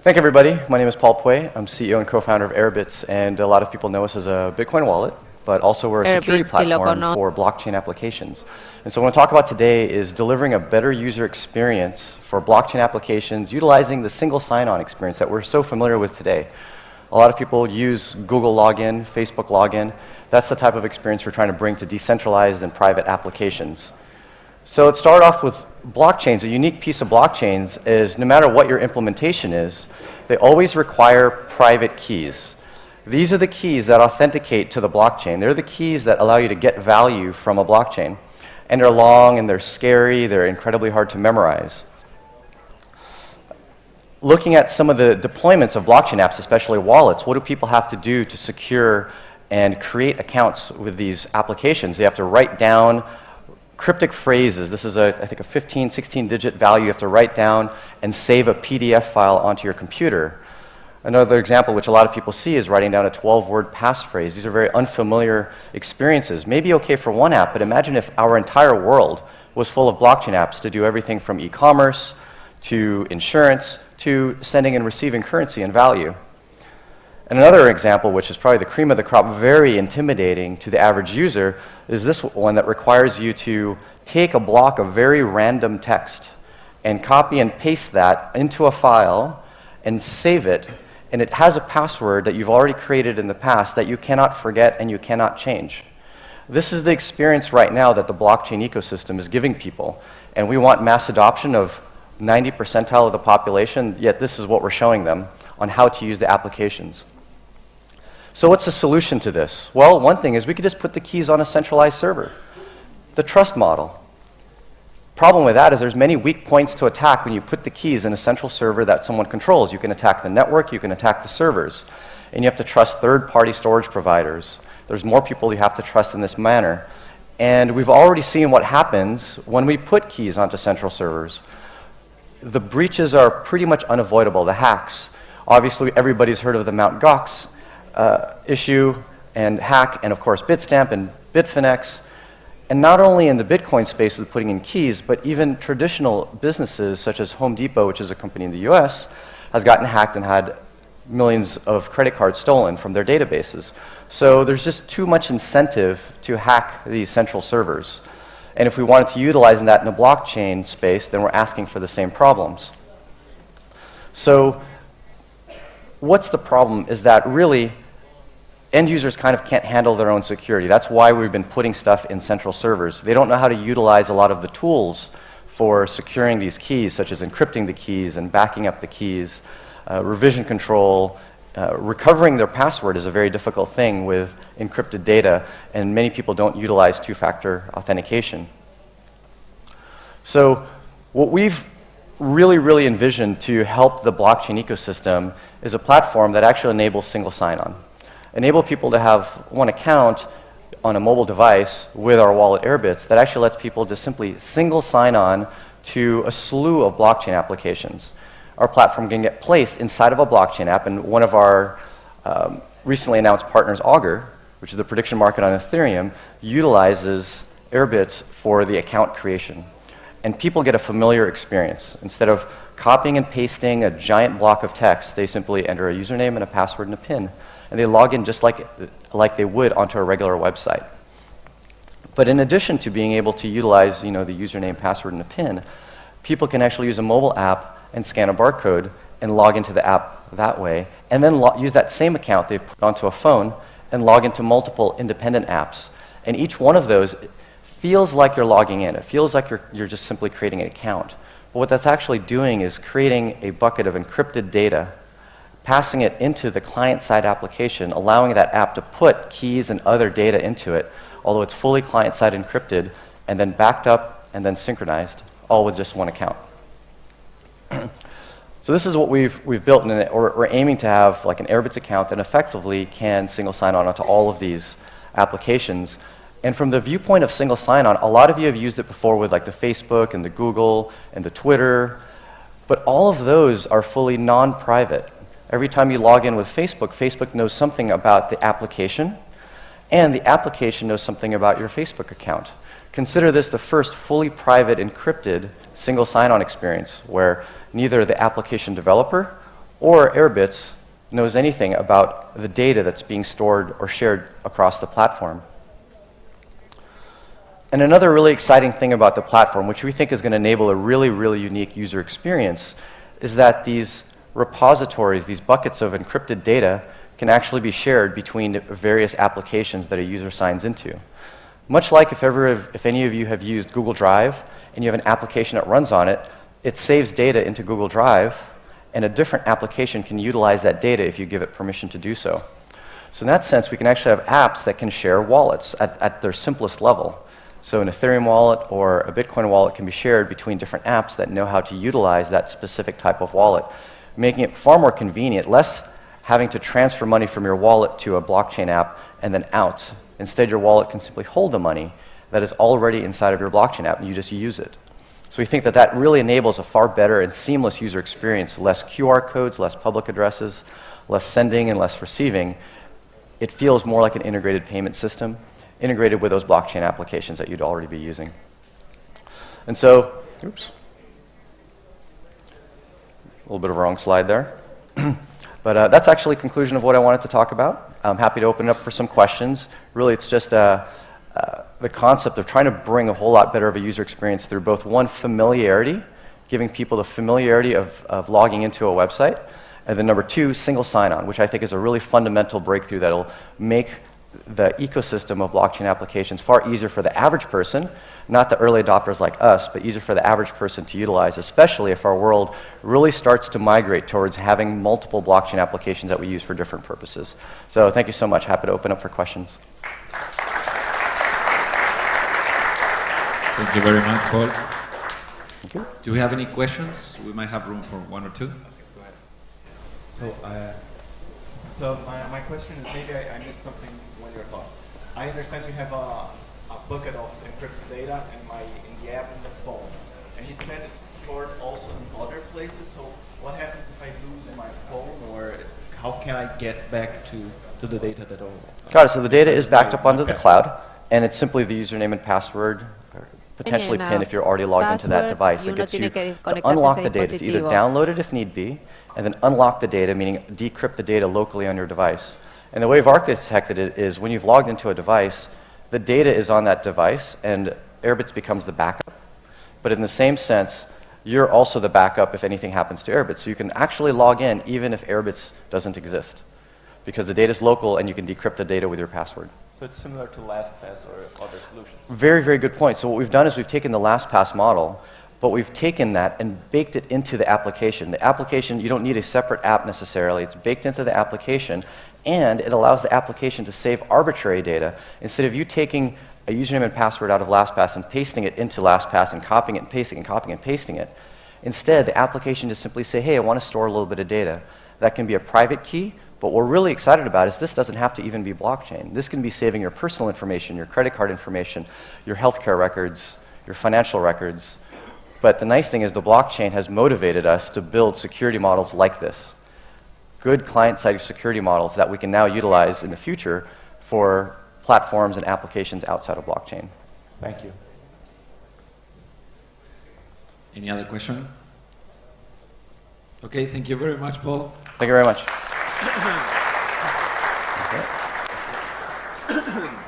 Thank you, everybody. My name is Puey. I'm CEO and co-founder of AirBitz, and a lot of people know us as a Bitcoin wallet, but also we're a security platform for blockchain applications. And so what I want to talk about today is delivering a better user experience for blockchain applications utilizing the single sign-on experience that we're so familiar with today. A lot of people use Google login, Facebook login. That's the type of experience we're trying to bring to decentralized and private applications. So let's start off with blockchains. A unique piece of blockchains is no matter what your implementation is, they always require private keys. These are the keys that authenticate to the blockchain. They're the keys that allow you to get value from a blockchain. And they're long and they're scary, they're incredibly hard to memorize. Looking at some of the deployments of blockchain apps, especially wallets, what do people have to do to secure and create accounts with these applications? They have to write down cryptic phrases. This is, I think, a 15, 16-digit value you have to write down and save a PDF file onto your computer. Another example, which a lot of people see, is writing down a 12-word passphrase. These are very unfamiliar experiences. Maybe okay for one app, but imagine if our entire world was full of blockchain apps to do everything from e-commerce to insurance to sending and receiving currency and value. And another example, which is probably the cream of the crop, very intimidating to the average user, is this one that requires you to take a block of very random text and copy and paste that into a file and save it. And it has a password that you've already created in the past that you cannot forget and you cannot change. This is the experience right now that the blockchain ecosystem is giving people. And we want mass adoption of 90 percentile of the population, yet this is what we're showing them on how to use the applications. So what's the solution to this? Well, one thing is we could just put the keys on a centralized server. The trust model. Problem with that is there's many weak points to attack when you put the keys in a central server that someone controls. You can attack the network, you can attack the servers, and you have to trust third-party storage providers. There's more people you have to trust in this manner. And we've already seen what happens when we put keys onto central servers. The breaches are pretty much unavoidable, the hacks. Obviously, everybody's heard of the Mt. Gox issue and hack, and of course Bitstamp and Bitfinex. And not only in the Bitcoin space with putting in keys, but even traditional businesses such as Home Depot, which is a company in the US, has gotten hacked and had millions of credit cards stolen from their databases. So there's just too much incentive to hack these central servers. And if we wanted to utilize that in the blockchain space, then we're asking for the same problems. So what's the problem is that really end users kind of can't handle their own security. That's why we've been putting stuff in central servers. They don't know how to utilize a lot of the tools for securing these keys, such as encrypting the keys and backing up the keys, revision control. Recovering their password is a very difficult thing with encrypted data, and many people don't utilize two-factor authentication. So what we've really envisioned to help the blockchain ecosystem is a platform that actually enables single sign-on. Enable people to have one account on a mobile device with our wallet AirBitz that actually lets people just simply single sign-on to a slew of blockchain applications. Our platform can get placed inside of a blockchain app, and one of our recently announced partners, Augur, which is the prediction market on Ethereum, utilizes AirBitz for the account creation. And people get a familiar experience. Instead of copying and pasting a giant block of text, they simply enter a username and a password and a PIN. And they log in just like they would onto a regular website. But in addition to being able to utilize the username, password, and a PIN, people can actually use a mobile app and scan a barcode and log into the app that way, and then use that same account they've put onto a phone and log into multiple independent apps. And each one of those feels like you're logging in. It feels like you're just simply creating an account. But what that's actually doing is creating a bucket of encrypted data, passing it into the client-side application, allowing that app to put keys and other data into it, although it's fully client-side encrypted, and then backed up and then synchronized, all with just one account. So this is what we've built, and we're aiming to have like an AirBitz account that effectively can single sign-on onto all of these applications. And from the viewpoint of single sign-on, a lot of you have used it before with like the Facebook and the Google and the Twitter, but all of those are fully non-private. Every time you log in with Facebook, Facebook knows something about the application, and the application knows something about your Facebook account. Consider this the first fully private, encrypted, single sign-on experience where neither the application developer or AirBitz knows anything about the data that's being stored or shared across the platform. And another really exciting thing about the platform, which we think is going to enable a really, really unique user experience, is that these repositories, these buckets of encrypted data, can actually be shared between various applications that a user signs into. Much like if any of you have used Google Drive and you have an application that runs on it, it saves data into Google Drive, and a different application can utilize that data if you give it permission to do so. So in that sense, we can actually have apps that can share wallets at their simplest level. So an Ethereum wallet or a Bitcoin wallet can be shared between different apps that know how to utilize that specific type of wallet, making it far more convenient, less having to transfer money from your wallet to a blockchain app and then out. Instead, your wallet can simply hold the money that is already inside of your blockchain app, and you just use it. So we think that that really enables a far better and seamless user experience, less QR codes, less public addresses, less sending and less receiving. It feels more like an integrated payment system, integrated with those blockchain applications that you'd already be using. And so, oops, a little bit of a wrong slide there. But that's actually a conclusion of what I wanted to talk about. I'm happy to open it up for some questions. Really, it's just the concept of trying to bring a whole lot better of a user experience through both, one, familiarity, giving people the familiarity of logging into a website, and then number two, single sign-on, which I think is a really fundamental breakthrough that'll make the ecosystem of blockchain applications far easier for the average person, not the early adopters like us, but easier for the average person to utilize, especially if our world really starts to migrate towards having multiple blockchain applications that we use for different purposes. So thank you so much. Happy to open up for questions. Thank you very much, Paul. Thank you. Do we have any questions? We might have room for one or two. Go ahead. So my question is, maybe I missed something when you're talking. I understand you have a bucket of encrypted data in the app and the phone. And you said it's stored also in other places, so what happens if I lose my phone, or how can I get back to the data that I Got it. So the data is backed up onto the cloud, and it's simply the username and password, or potentially PIN if you're already logged into that device, that gets you to unlock the data. To either download it if need be, and then unlock the data, meaning decrypt the data locally on your device. And the way we've architected it is when you've logged into a device, the data is on that device, and AirBitz becomes the backup. But in the same sense, you're also the backup if anything happens to AirBitz. So you can actually log in even if AirBitz doesn't exist, because the data is local and you can decrypt the data with your password. So it's similar to LastPass or other solutions? Very, very good point. So what we've done is we've taken the LastPass model, but we've taken that and baked it into the application. The application, you don't need a separate app necessarily. It's baked into the application, and it allows the application to save arbitrary data. Instead of you taking a username and password out of LastPass and pasting it into LastPass and copying it and pasting and copying and pasting it, instead the application just simply say, hey, I want to store a little bit of data. That can be a private key, but what we're really excited about is this doesn't have to even be blockchain. This can be saving your personal information, your credit card information, your healthcare records, your financial records. But the nice thing is the blockchain has motivated us to build security models like this. Good client-side security models that we can now utilize in the future for platforms and applications outside of blockchain. Thank you. Any other question? Okay, thank you very much, Paul. Thank you very much.